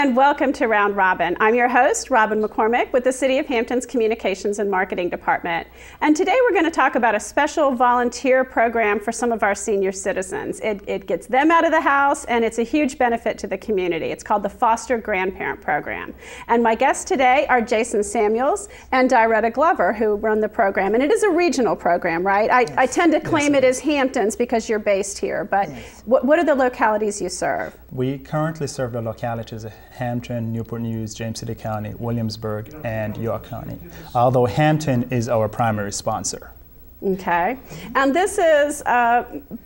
and welcome to Round Robin. I'm your host, Robin McCormick, with the City of Hampton's Communications and Marketing Department. And today we're going to talk about a special volunteer program for some of our senior citizens. It gets them out of the house, and it's a huge benefit to the community. It's called the Foster Grandparent Program. And my guests today are Jason Samuels and Diretta Glover, who run the program. And it is a regional program, right? I tend to claim it is Hampton's because you're based here, but what are the localities you serve? We currently serve the localities of Hampton, Newport News, James City County, Williamsburg, and York County, although Hampton is our primary sponsor. Okay. And this is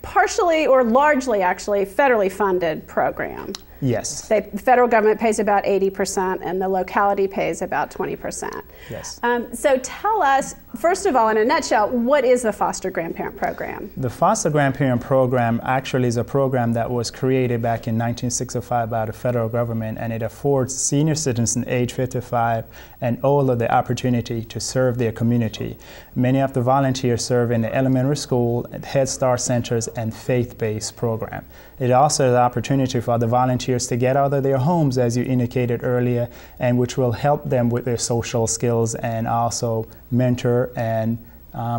partially or largely actually federally funded program. Yes. The federal government pays about 80% and the locality pays about 20%. Yes. So tell us, first of all, in a nutshell, what is the Foster Grandparent Program? The Foster Grandparent Program actually is a program that was created back in 1965 by the federal government, and it affords senior citizens age 55 and older the opportunity to serve their community. Many of the volunteers serve in the elementary school, Head Start centers, and faith-based program. It also is an opportunity for the volunteers to get out of their homes, as you indicated earlier, and which will help them with their social skills and also mentor and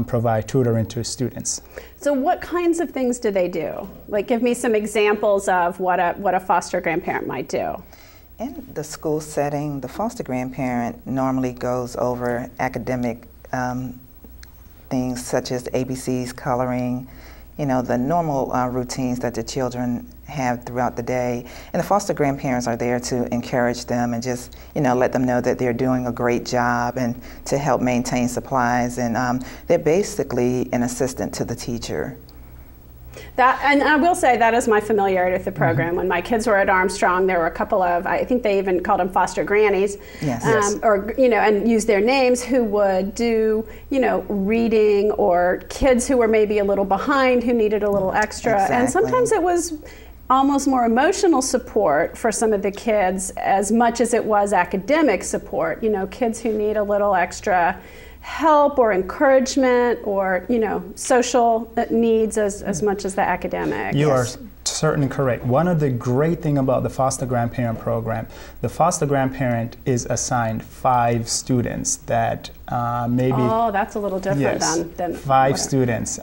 provide tutoring to students. So what kinds of things do they do? Like, give me some examples of what a foster grandparent might do. In the school setting, the foster grandparent normally goes over academic things such as ABCs, coloring, you know, the normal routines that the children have throughout the day. And the foster grandparents are there to encourage them and just, you know, let them know that they're doing a great job and to help maintain supplies. And they're basically an assistant to the teacher. And I will say that is my familiarity with the program. When my kids were at Armstrong, there were a couple of, I think they even called them foster grannies, or, you know, and used their names, who would do, you know, reading, or kids who were maybe a little behind who needed a little extra. Exactly. And sometimes it was almost more emotional support for some of the kids as much as it was academic support. You know, kids who need a little extra help or encouragement or, you know, social needs as much as the academic. You are certainly correct. One of the great things about the Foster Grandparent Program, the foster grandparent is assigned 5 students that maybe... Oh, that's a little different than 5 students.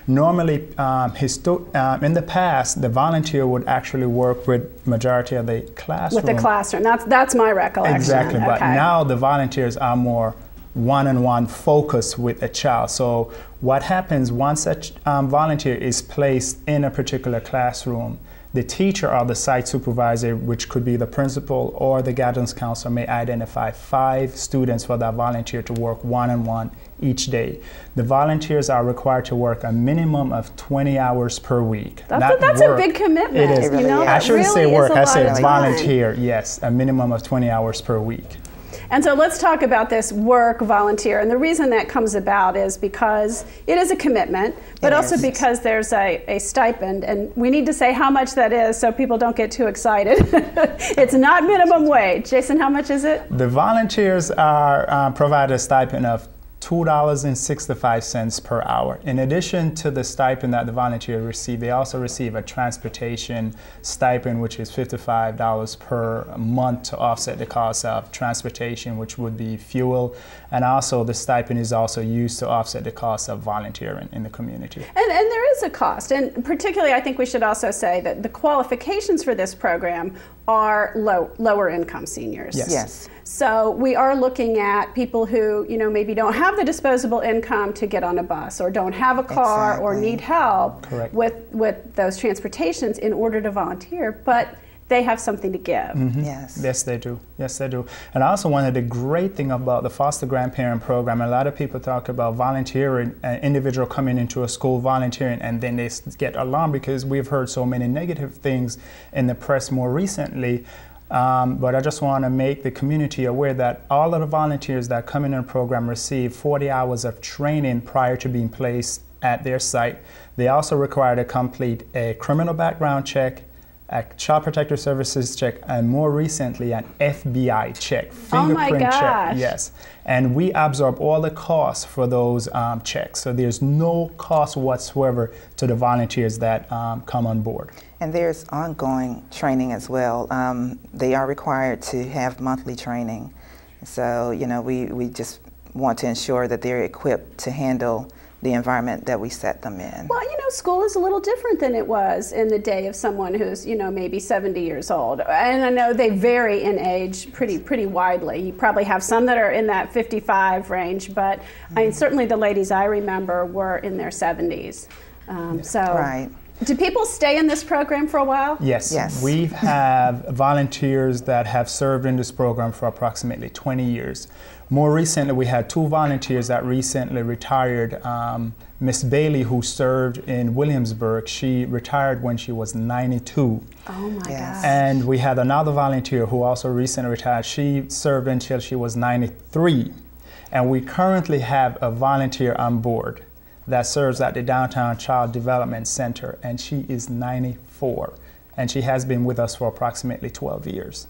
Normally, in the past, the volunteer would actually work with majority of the classroom. With the classroom, that's my recollection. Exactly, but now the volunteers are more one-on-one focus with a child. So what happens once a volunteer is placed in a particular classroom, the teacher or the site supervisor, which could be the principal or the guidance counselor, may identify 5 students for that volunteer to work one-on-one each day. The volunteers are required to work a minimum of 20 hours per week. That's a big commitment. It is. You know, I shouldn't say work, I say volunteer, time. Yes, a minimum of 20 hours per week. And so let's talk about this work volunteer. And the reason that comes about is because it is a commitment, but also because there's a stipend. And we need to say how much that is so people don't get too excited. It's not minimum wage. Jason, how much is it? The volunteers are provided a stipend of $2.65 per hour. In addition to the stipend that the volunteer receive, they also receive a transportation stipend, which is $55 per month to offset the cost of transportation, which would be fuel. And also the stipend is also used to offset the cost of volunteering in the community. And there is a cost. And particularly, I think we should also say that the qualifications for this program are lower income seniors. Yes. So we are looking at people who, you know, maybe don't have the disposable income to get on a bus, or don't have a car, or need help with those transportations in order to volunteer, but they have something to give. Yes, they do. Yes, they do. And also, one of the great things about the Foster Grandparent Program, a lot of people talk about volunteering, an individual coming into a school volunteering, and then they get alarmed because we've heard so many negative things in the press more recently. But I just want to make the community aware that all of the volunteers that come in the program receive 40 hours of training prior to being placed at their site. They also require to complete a criminal background check, a Child Protective Services check, and more recently an FBI check, fingerprint check. Yes, and we absorb all the costs for those checks. So there's no cost whatsoever to the volunteers that come on board. And there's ongoing training as well. They are required to have monthly training. So, you know, we just want to ensure that they're equipped to handle the environment that we set them in. Well, you know, school is a little different than it was in the day of someone who's, you know, maybe 70 years old. And I know they vary in age pretty widely. You probably have some that are in that 55 range, but I mean, certainly the ladies I remember were in their 70s. Right. Do people stay in this program for a while? Yes. We have volunteers that have served in this program for approximately 20 years. More recently, we had 2 volunteers that recently retired. Miss Bailey, who served in Williamsburg, she retired when she was 92. Oh my gosh. And we had another volunteer who also recently retired. She served until she was 93. And we currently have a volunteer on board that serves at the Downtown Child Development Center, and she is 94, and she has been with us for approximately 12 years.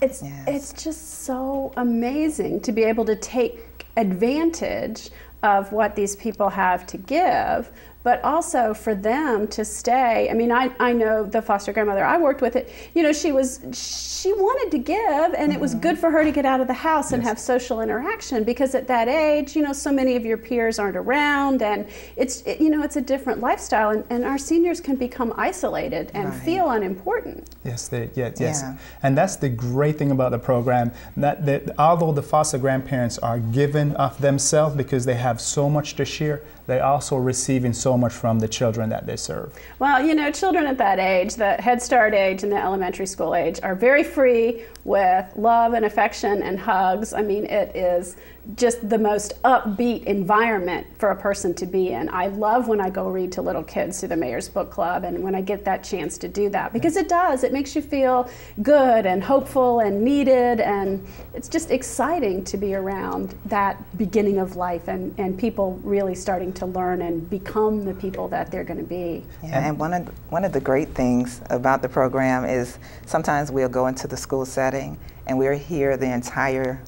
It's just so amazing to be able to take advantage of what these people have to give, but also for them to stay. I mean, I know the foster grandmother I worked with, you know, she wanted to give, and it was good for her to get out of the house and have social interaction, because at that age, you know, so many of your peers aren't around, and you know, it's a different lifestyle, and our seniors can become isolated and feel unimportant. Yes, yes. And that's the great thing about the program, that although the foster grandparents are given of themselves because they have so much to share, they also receiving so much from the children that they serve. Well, you know, children at that age, the Head Start age and the elementary school age, are very free with love and affection and hugs. I mean, it is just the most upbeat environment for a person to be in. I love when I go read to little kids through the Mayor's Book Club, and when I get that chance to do that, because it makes you feel good and hopeful and needed, and it's just exciting to be around that beginning of life and people really starting to learn and become the people that they're going to be. Yeah, and one of the great things about the program is sometimes we'll go into the school setting and we'll hear the entire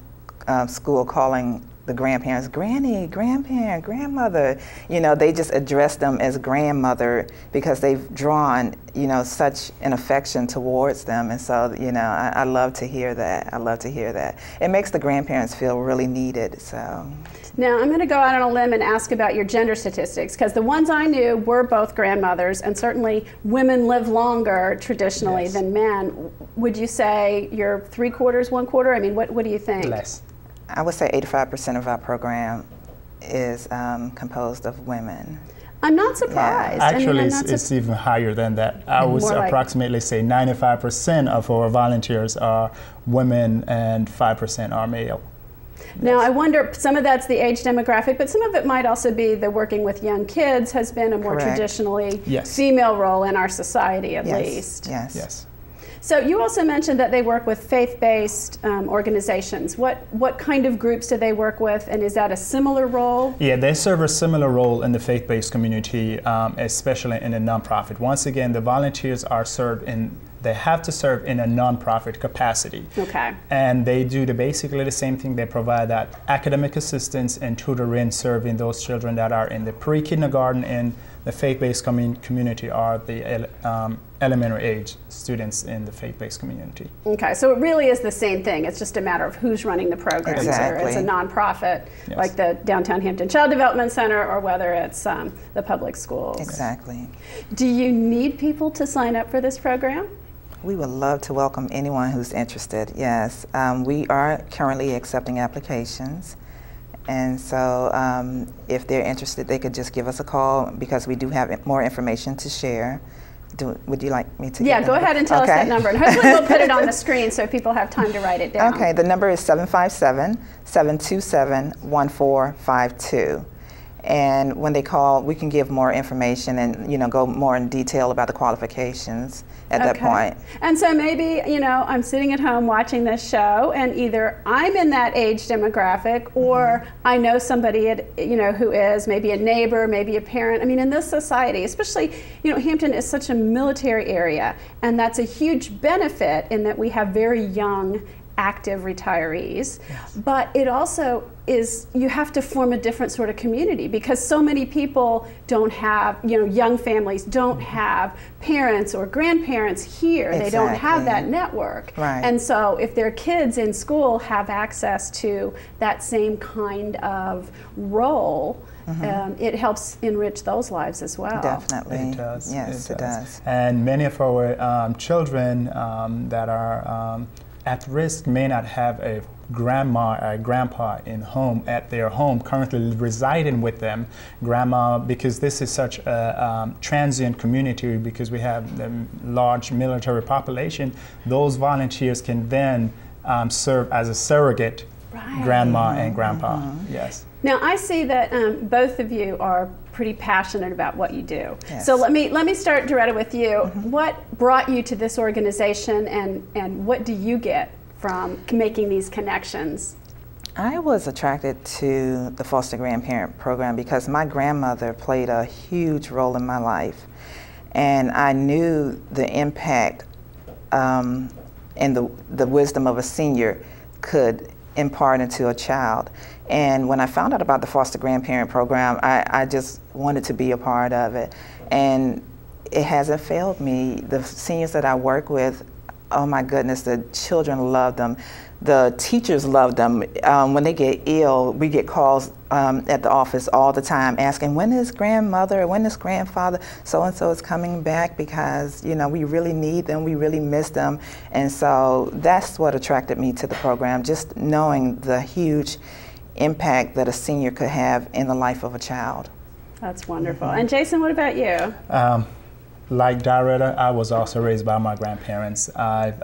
school calling the grandparents granny, grandparent, grandmother. You know, they just address them as grandmother because they've drawn, you know, such an affection towards them. And so, you know, I love to hear that. I love to hear that. It makes the grandparents feel really needed. So now I'm going to go out on a limb and ask about your gender statistics, because the ones I knew were both grandmothers, and certainly women live longer traditionally than men. Would you say you're 3/4, 1/4? I mean, what do you think? Less. I would say 85% of our program is composed of women. I'm not surprised. Yeah. Actually, I mean, it's even higher than that. I would approximately say 95% of our volunteers are women and 5% are male. Now, I wonder, some of that's the age demographic, but some of it might also be the working with young kids has been a more traditionally female role in our society, at least. Yes. So you also mentioned that they work with faith-based organizations. What kind of groups do they work with, and is that a similar role? Yeah, they serve a similar role in the faith-based community, especially in a nonprofit. Once again, the volunteers are they have to serve in a nonprofit capacity. Okay. And they do basically the same thing. They provide that academic assistance and tutoring, serving those children that are in the pre-kindergarten and the faith-based community, are the elementary age students in the faith-based community. Okay, so it really is the same thing. It's just a matter of who's running the program. Exactly. Whether it's a nonprofit like the Downtown Hampton Child Development Center, or whether it's the public schools. Exactly. Do you need people to sign up for this program? We would love to welcome anyone who's interested, yes. We are currently accepting applications. And so if they're interested, they could just give us a call, because we do have more information to share. Would you like me to? Yeah, go ahead and tell us that number. And hopefully we'll put it on the screen so people have time to write it down. Okay, the number is 757-727-1452. And when they call, we can give more information and, you know, go more in detail about the qualifications at that point. And so maybe, you know, I'm sitting at home watching this show, and either I'm in that age demographic, or I know somebody, you know, who is maybe a neighbor, maybe a parent. I mean, in this society, especially, you know, Hampton is such a military area, and that's a huge benefit in that we have very young, active retirees. Yes. But it also is, you have to form a different sort of community, because so many people don't have, you know, young families don't have parents or grandparents here. Exactly. They don't have that network. Right. And so if their kids in school have access to that same kind of role, it helps enrich those lives as well. Definitely. It does. Yes, it does. And many of our children that are at risk may not have a grandma or grandpa at their home currently residing with them. Grandma, because this is such a transient community, because we have a large military population, those volunteers can then serve as a surrogate grandma and grandpa. Yes. Now I see that both of you are pretty passionate about what you do. Yes. So let me start, Diretta, with you. What brought you to this organization, and what do you get from making these connections? I was attracted to the Foster Grandparent program because my grandmother played a huge role in my life, and I knew the impact and the wisdom of a senior could impart into a child. And when I found out about the Foster Grandparent program, I just wanted to be a part of it. And it hasn't failed me. The seniors that I work with, oh my goodness, the children love them. The teachers love them. When they get ill, we get calls at the office all the time asking, when is grandmother, when is grandfather, so-and-so is coming back, because, you know, we really need them, we really miss them. And so that's what attracted me to the program, just knowing the huge impact that a senior could have in the life of a child. That's wonderful. And Jason, what about you? Like Diretta, I was also raised by my grandparents. I've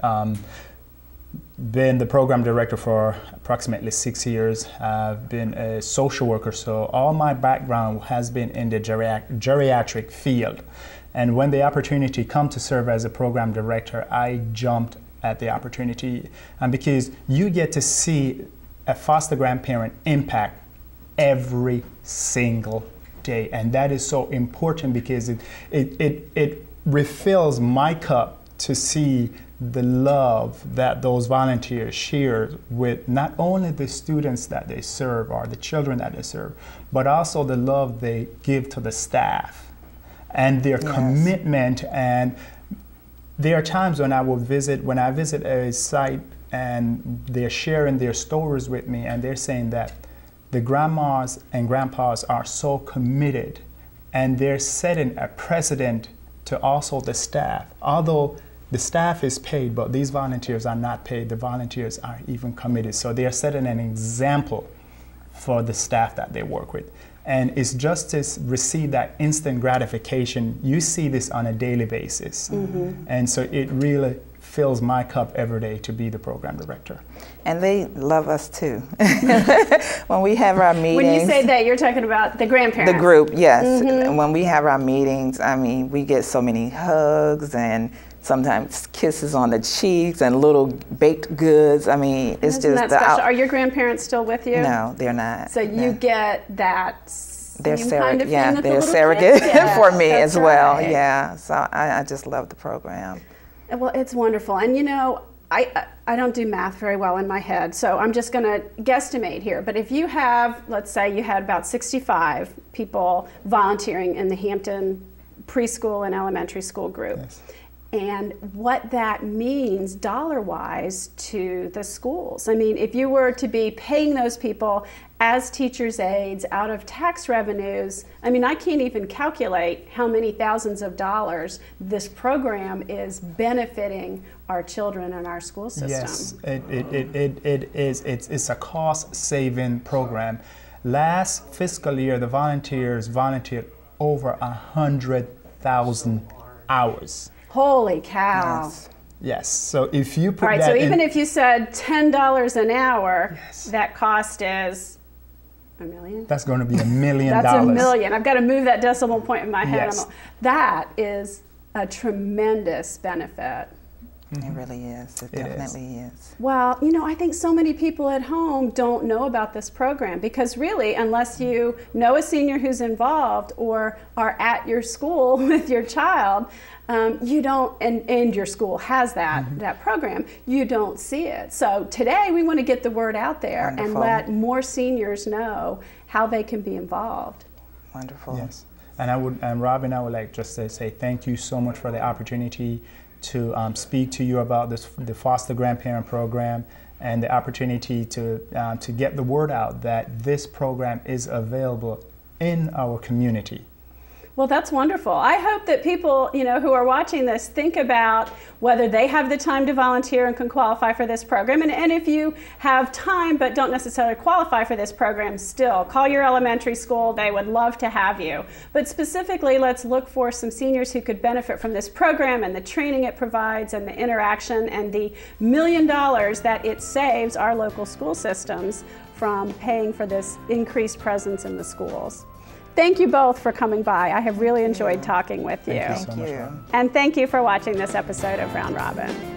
been the program director for approximately 6 years. I've been a social worker, so all my background has been in the geriatric field. And when the opportunity came to serve as a program director, I jumped at the opportunity. And because you get to see a foster grandparent impact every single day, and that is so important, because it refills my cup to see the love that those volunteers share with not only the students that they serve or the children that they serve, but also the love they give to the staff and their commitment. And there are times when I visit a site, and they're sharing their stories with me, and they're saying that the grandmas and grandpas are so committed, and they're setting a precedent to also the staff. Although the staff is paid, but these volunteers are not paid. The volunteers are even committed. So they are setting an example for the staff that they work with. And it's just to receive that instant gratification. You see this on a daily basis. And so it really fills my cup every day to be the program director. And they love us too. When we have our meetings. When you say that, you're talking about the grandparents. The group, yes. When we have our meetings, I mean, we get so many hugs and sometimes kisses on the cheeks and little baked goods. I mean, it's Isn't just that special? Are your grandparents still with you? No, they're not. So you get that. They're surrogate, they're surrogate for me as well. Right. Yeah, so I just love the program. Well, it's wonderful. And you know, I don't do math very well in my head, so I'm just going to guesstimate here. But if you have, let's say you had about 65 people volunteering in the Hampton preschool and elementary school group. Yes. And what that means dollar-wise to the schools. I mean, if you were to be paying those people as teachers' aides out of tax revenues, I mean, I can't even calculate how many thousands of dollars this program is benefiting our children and our school system. Yes, it's a cost-saving program. Last fiscal year, the volunteers volunteered over 100,000 hours. Holy cow. Yes. Yes, so if you put that in... All right, so even if you said $10 an hour, yes, that cost is $1 million? That's going to be $1 million. That's $1 million. I've got to move that decimal point in my head. Yes. That is a tremendous benefit. It really is. It definitely is. Well, you know, I think so many people at home don't know about this program because really, unless you know a senior who's involved or are at your school with your child, you don't, and your school has that program, you don't see it. So today we want to get the word out there and let more seniors know how they can be involved. Wonderful. Yes. And Robin, I would like just to say thank you so much for the opportunity to speak to you about the Foster Grandparent Program and the opportunity to get the word out that this program is available in our community. Well, that's wonderful. I hope that people, you know, who are watching this think about whether they have the time to volunteer and can qualify for this program. And if you have time but don't necessarily qualify for this program, still call your elementary school. They would love to have you. But specifically, let's look for some seniors who could benefit from this program and the training it provides and the interaction and the $1 million that it saves our local school systems from paying for this increased presence in the schools. Thank you both for coming by. I have really enjoyed talking with you. Thank you so much. And thank you for watching this episode of Round Robin.